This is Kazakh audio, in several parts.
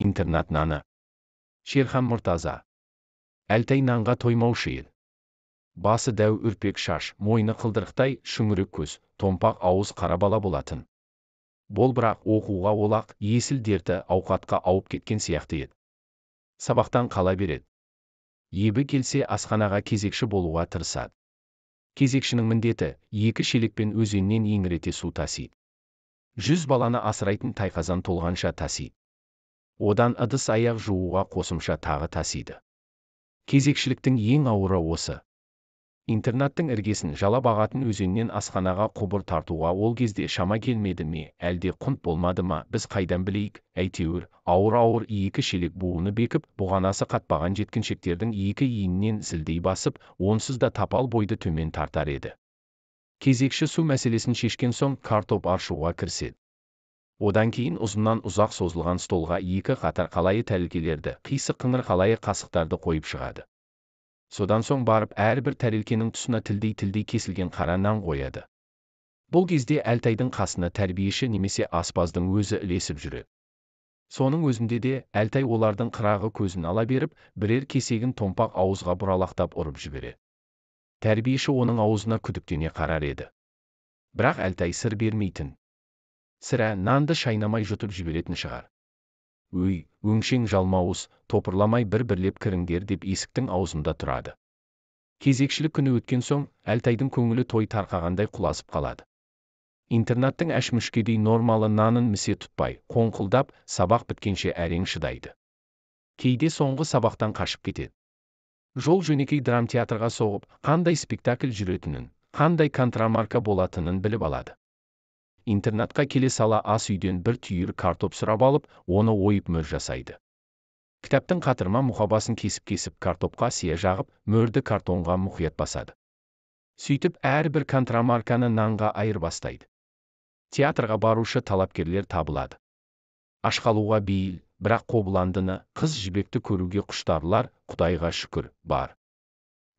Интернат наны. Шерхан Мұртаза. Әлтай нанға тоймаушы еді. Басы дәу үрпек шаш, мойны қылдырықтай, шүңірек көз, томпақ ауыз қара бала болатын. Бол бірақ оқуға олақ, есіл дерті ауқатқа ауып кеткен сияқты еді. Сабақтан қала береді. Ебі келсе асханаға кезекші болуға тырысады. Кезекшінің міндеті екі шелекпен өзеннен еңірете су тасиды. 100 баланы асырайтын тайқазан толғанша тасиды. Одан ыдыс аяқ жууға қосымша тағы тасиды. Кезекшіліктің ең ауыры осы. Интернаттың іргесін жалап ағатын өзеннен асханаға құбыр тартуға ол кезде шама келмеді ме, әлде құнт болмады ма, біз қайдан білейік, әйтеуір, ауыр-ауыр екі шелек буыны бекіп, бұғанасы қатпаған жеткіншектердің екі иіннен зілдей басып, онсыз да тапал бойды төмен тартар еді. Кезекші су мәселесін шешкен соң картоп аршуға кіріседі. Одан кейін ұзыннан ұзақ созылған столға екі қатар қалайы тәрелкелерді, қисық қыңыр қалайы қасықтарды қойып шығады. Содан соң барып әрбір тәрелкенің тұсына тілдей кесілген қара нан қояды. Бұл кезде Әлтайдың қасына тәрбиеші немесе аспаздың өзі ілесіп жүреді. Соның өзінде де Әлтай олардың қырағы көзін ала беріп, бірер кесегін томпақ ауызға бұралақтап ұрып жібереді. Тәрбиеші оның аузына күдіктене қарар еді. Бірақ Әлтай сыр бермейтін. Сірә нанды шайнамай жұтып жіберетін шығар. Өй, өңшең жалмауыз, топырламай бір-бірлеп кіріңдер деп есіктің аузында тұрады. Кезекшілік күні өткен соң, Әлтайдың көңілі той тарқағандай құлазып қалады. Интернаттың әшмүшкедей нормалы нанын місе тұтпай, қоңқылдап, сабақ біткенше әрең шыдайды. Кейде соңғы сабақтан қашып кетеді. Жол жөнекей драмтеатрға соғып, қандай спектакль жүретінін, қандай контрамарка болатынын біліп алады. Интернатқа келе сала ас үйден бір түйір картоп сұрап алып, оны ойып мөр жасайды. Кітаптың қатырма мұқабасын кесіп картопқа сия жағып, мөрді картонға мұқият басады. Сөйтіп әрбір контрамарканы нанға айырбастайды. Театрға барушы талапкерлер табылады. Ашқалуға бейіл, бірақ қобыландыны, қыз жібекті көруге құштарлар, Құдайға шүкір, бар.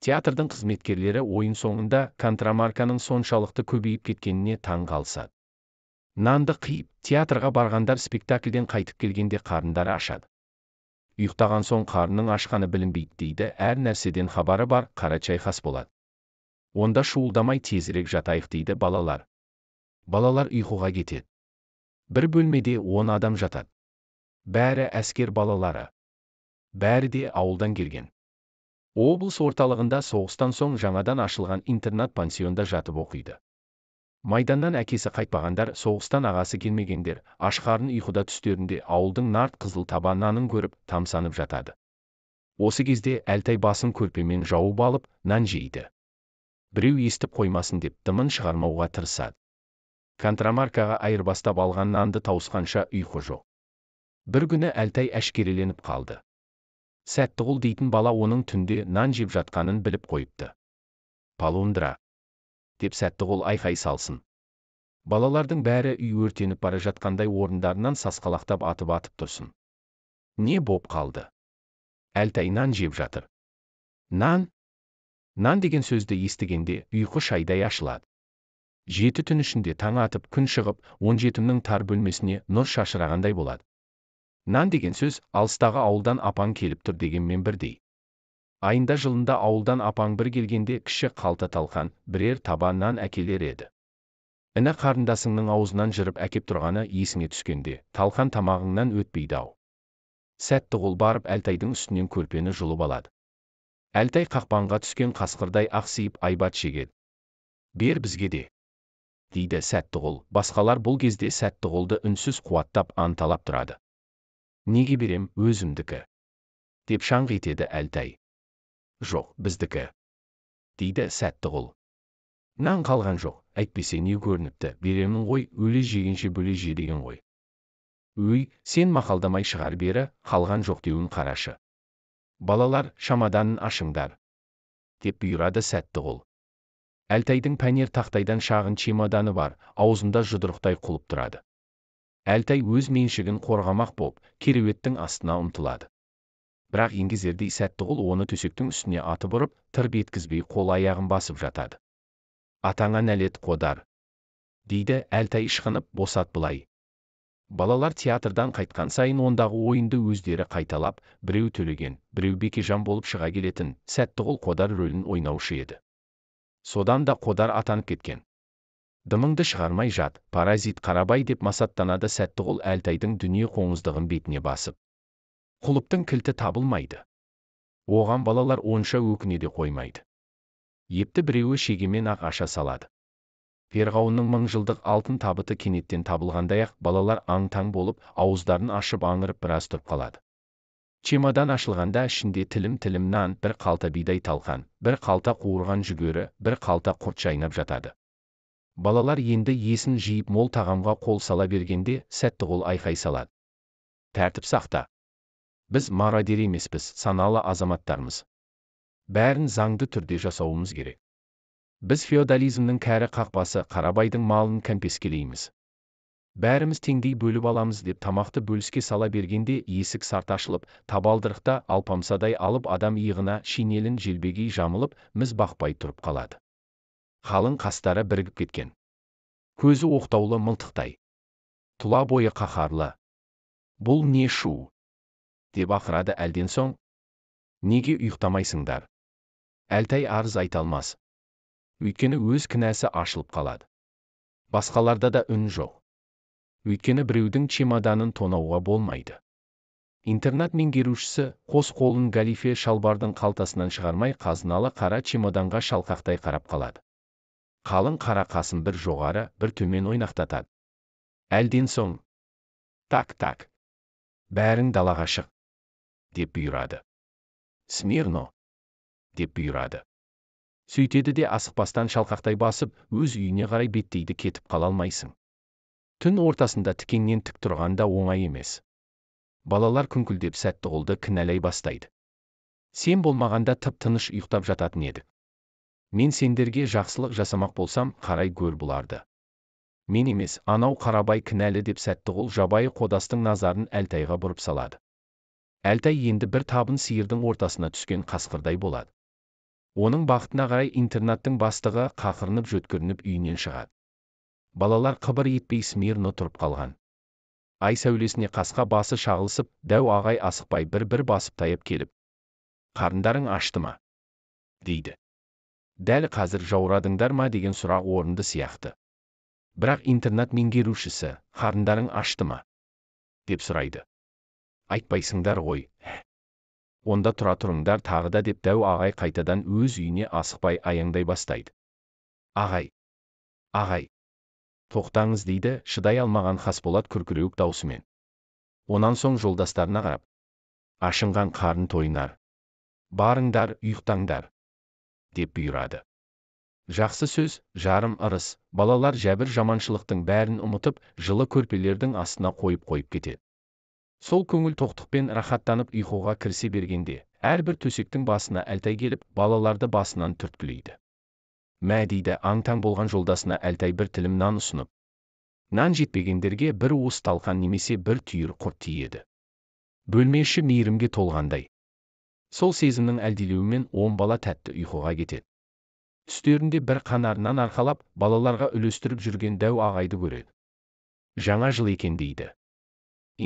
Театрдың қызметкерлері ойын соңында контрамарканың соншалықты көбейіп кеткеніне таң қалысады. Нанды қиып, театрға барғандар спектакльден қайтып келгенде қарындары ашады. Ұйықтаған соң қарының ашқаны білінбейді дейді, әр нәрседен хабары бар, қара чайқас болады. Онда шуылдамай тезірек жатайық дейді балалар. Балалар ұйқыға кетеді. Бір бөлмеде 10 адам жатады. Бәрі әскер балалары. Бәрі де ауылдан келген. Облыс орталығында соғыстан соң жаңадан ашылған интернат пансионда жатып оқиды. Майданнан әкесі қайтпағандар, соғыстан ағасы келмегендер, ашқарын ұйқыда түстерінде ауылдың нарт қызыл таба нанын көріп, тамсанып жатады. Осы кезде Әлтай басын көрпемен жауып алып, нан жейді. Біреу естіп қоймасын деп дымын шығармауға тырысады. Контрамаркаға айырбастап алған нанды тауысқанша ұйқы жоқ. Бір күні Әлтай әшкереленіп қалды. Сәттіғұл дейтін бала оның түнде нан жеп жатқанын біліп қойыпты. Полундра деп Сәттіғұл айқай салсын. Балалардың бәрі үй өртеніп бара жатқандай орындарынан сасқалақтап атып тұрсын. Не боп қалды? Әлтай нан жеп жатыр. Нан? Нан деген сөзді естігенде ұйқы шайдай ашылады. 7 түн ішінде таң атып, күн шығып, 17-ның тар бөлмесіне нұр шашырағандай болады. Нан деген сөз алыстағы ауылдан апаң келіп тұр дегенмен бірдей. Айында жылында ауылдан апаң бір келгенде кіші қалта талқан, бірер таба нан әкелер еді. Іні қарындасыңның аузынан жырып әкеп тұрғаны есіңе түскенде, талқан тамағыңнан өтпейді-ау. Сәттіғұл барып Әлтайдың үстінен көрпені жұлып алады. Әлтай қақпанға түскен қасқырдай ақсиып айбат шегеді. Бер бізге де, дейді Сәттіғұл. Басқалар бұл кезде Сәттіғұлды үнсіз қуаттап анталап тұрады. Неге берем, өзімдікі, деп шаңқ етеді Әлтай. Жоқ, біздікі, дейді Сәттіғұл. Нан қалған жоқ, әйтпесе не көрініпті, беремін ғой, өле жегенше бөле же деген ғой. Өй, сен мақалдамай шығар бері, қалған жоқ деуін қарашы. Балалар, шамаданын ашыңдар, деп бұйырады Сәттіғұл. Әлтайдың пәнер тақтайдан шағын чемоданы бар, аузында жұдырықтай құлып тұрады. Әлтай өз меншігін қорғамақ боп, кереуеттің астына ұмтылады. Бірақ еңгезердей Сәттіғұл оны төсектің үстіне атып ұрып, тырп еткізбей қол аяғын басып жатады. Атаңа нәлет қодар, дейді Әлтай ышқынып, босат былай. Балалар театрдан қайтқан сайын ондағы ойынды өздері қайталап, біреу Төлеген, біреу Бекежан болып шыға келетін, Сәттіғұл Қодар рөлін ойнаушы еді. Содан да Қодар атанып кеткен. Дымыңды шығармай жат, паразит Қарабай деп масаттанады Сәттіғұл Әлтайдың дүние қоңыздығын бетіне басып. Құлыптың кілті табылмайды. Оған балалар онша өкіне де қоймайды. Епті біреуі шегемен ақ аша салады. Перғауынның мыңжылдық алтын табыты кенеттен табылғандай-ақ балалар аң-таң болып, ауыздарын ашып аңырып біраз тұрып қалады. Чемодан ашылғанда ішінде тілім-тілім нан, бір қалта бидай талқан, бір қалта қуырған жүгері, бір қалта құрт жайнап жатады. Балалар енді есін жиып мол тағамға қол сала бергенде Сәттіғұл айқай салады. Тәртіп сақта. Біз мародер емеспіз, саналы азаматтармыз. Бәрін заңды түрде жасауымыз керек. Біз феодализмнің кәрі қақпасы Қарабайдың малын кәмпескелейміз. Бәріміз теңдей бөліп аламыз деп тамақты бөліске сала бергенде есік сарт ашылып, табалдырықта алпамсадай алып адам иығына шинелін желбегей жамылып, міз бақпай тұрып қалады. Қалың қастары бірігіп кеткен. Көзі оқтаулы мылтықтай. Тұла бойы қаһарлы. Бұл не шу? Деп ақырады әлден соң. Неге ұйықтамайсыңдар? Әлтай арыз айта алмас. Өйткені өз кінәсі ашылып қалады. Басқаларда да үн жоқ. Өйткені біреудің чемоданын тонауға болмайды. Интернат меңгерушісі қос қолын галифе шалбардың қалтасынан шығармай қазыналы қара чемоданға шалқақтай қарап қалады. Қалың қара қасын бір жоғары, бір төмен ойнақтатады. Әлден соң, так, бәрің далаға шық, деп бұйырады. Смирно, деп бұйырады. Сөйтеді де асықпастан шалқақтай басып, өз үйіне қарай беттейді, кетіп қала алмайсың. Түн ортасында тікеңнен тік тұрғанда оңай емес. Балалар күңкілдеп Сәттіғұлды кінәлай бастайды. Сен болмағанда тып-тыныш ұйықтап жататын едік. Мен сендерге жақсылық жасамақ болсам, қарай гөр бұларды. Мен емес, анау Қарабай кінәлі деп Сәттіғұл жабайы қодастың назарын Әлтайға бұрып салады. Әлтай енді бір табын сиырдың ортасына түскен қасқырдай болады. Оның бақытына қарай интернаттың бастығы қақырынып жөткірініп үйінен шығады. Балалар қыбыр етпей смирно тұрып қалған. Ай сәулесіне қасқа басы шағылысып, дәу ағай асықпай бір басып таяп келіп. Қарындарың ашты ма? Дейді. Дәл қазір жаурадыңдар ма деген сұрақ орынды сияқты. Бірақ интернат меңгерушісі, қарындарың ашты ма? Деп сұрайды. Айтпайсыңдар ғой. Онда тұра тұрыңдар тағы да деп дәу ағай қайтадан өз үйіне асықпай аяңдай бастайды. Ағай. Тоқтаңыз дейді, шыдай алмаған Хасболат күркіреуік даусымен. Онан соң жолдастарына қарап. Ашынған қарын тойынар. Барыңдар, ұйықтаңдар, деп бұйырады. Жақсы сөз, жарым ырыс, балалар жәбір жаманшылықтың бәрін ұмытып, жылы көрпелердің астына қойып кетеді. Сол көңіл тоқтықпен рахаттанып ұйқыға кірісе бергенде, әрбір төсектің басына Әлтай келіп, балаларды басынан түрткілейді. Мә дейді, аң-таң болған жолдасына Әлтай бір тілім нан ұсынып. Нан жетпегендерге бір уыс талқан немесе бір түйір құрт тиеді. Бөлме іші мейірімге толғандай. Сол сезімнің әлдилеуімен 10 бала тәтті ұйқыға кетеді. Түстерінде бір қанарынан арқалап, балаларға үлестіріп жүрген дәу ағайды көреді. Жаңа жыл екен дейді.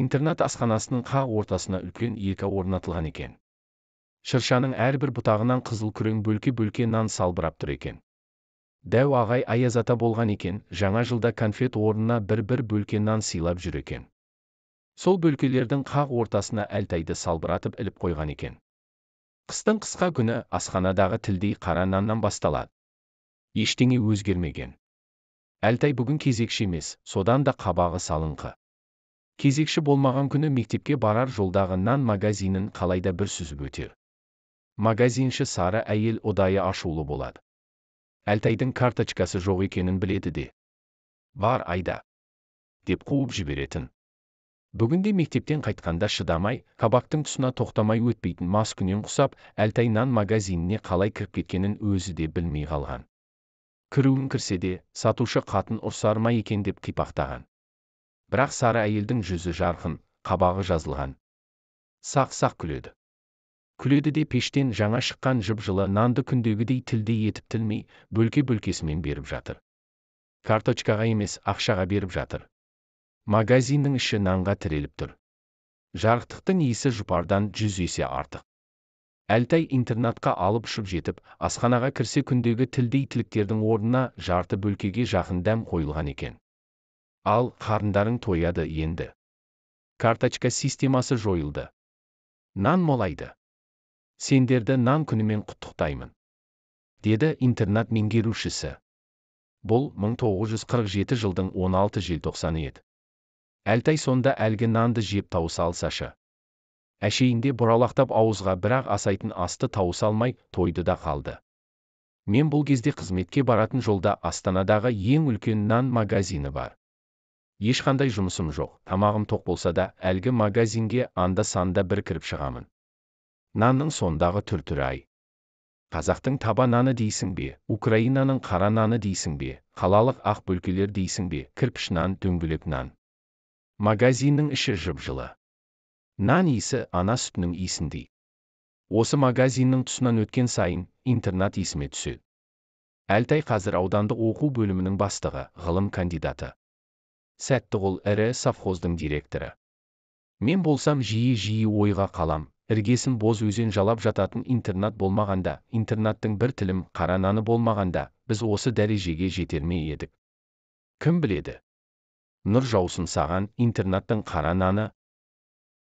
Интернат асханасының қақ ортасына үлкен екі орнатылған екен. Шыршаның әрбір бұтағынан қызыл күрең бөлке нан салбырап тұр екен. Дәу ағай аяз ата болған екен, жаңа жылда конфет орнына бір бөлке нан сыйлап жүр екен. Сол бөлкелердің қақ ортасына Әлтайды салбыратып іліп қойған екен. Қыстың қысқа күні асханадағы тілдей қара наннан басталады. Ештеңе өзгермеген. Әлтай бүгін кезекші емес, содан да қабағы салыңқы. Кезекші болмаған күні мектепке барар жолдағы нан магазинін қалайда бір сүзіп өтер. Магазинші сары әйел ұдайы ашулы болады. Әлтайдың карточкасы жоқ екенін біледі де. Бар айда, деп қуып жіберетін. Бүгінде мектептен қайтқанда шыдамай, кабактың тұсына тоқтамай өтпейтін маскүнем құсап, Әлтай нан магазиніне қалай кіріп кеткенін өзі де білмей қалған. Кіруін кірсе де, сатушы қатын ұрсар ма екен деп қипақтаған. Бірақ сары әйелдің жүзі жарқын, қабағы жазылған. Сақ-сақ күледі. Күледі де пештен жаңа шыққан жып-жылы нанды күндегідей тілдей етіп тілмей, бөлкесімен беріп жатыр. Карточкаға емес, ақшаға беріп жатыр. Магазиннің іші нанға тіреліп тұр. Жарықтықтың иісі жұпардан 100 есе артық. Әлтай интернатқа алып ұшып жетіп, асханаға кірсе күндегі тілдей тіліктердің орнына жарты бөлкеге жақын дәм қойылған екен. Ал, қарындарың тояды енді. Карточка системасы жойылды. Нан молайды. Сендерді нан күнімен құттықтаймын, деді интернат меңгерушісі. Бұл 1947 жылдың 16 желтоқсаны еді. Әлтай сонда әлгі нанды жеп тауыса алсашы. Әшейінде бұралақтап ауызға бірақ асайтын асты тауыса алмай тойды да қалды. Мен бұл кезде қызметке баратын жолда Астанадағы ең үлкен нан магазині бар. Ешқандай жұмысым жоқ, тамағым тоқ болса да, әлгі магазинге анда-санда бір кіріп шығамын. Нанның сондағы түр-түрі-ай. Қазақтың таба наны дейсің бе, Украинаның қара наны дейсің бе, қалалық ақ бөлкелер дейсің бе, кірпіш нан, дөңгелек нан. Магазиннің іші жып-жылы. Нан иісі ана сүтінің иісіндей. Осы магазиннің тұсынан өткен сайын интернат есіме түседі. Әлтай қазір аудандық оқу бөлімінің бастығы, ғылым кандидаты. Сәттіғұл ірі совхоздың директоры. Мен болсам жиі-жиі ойға қалам, іргесін боз өзен жалап жататын интернат болмағанда, интернаттың бір тілім қара наны болмағанда, біз осы дәрежеге жетер ме едік? Кім біледі? Нұр жаусын саған, интернаттың қара наны,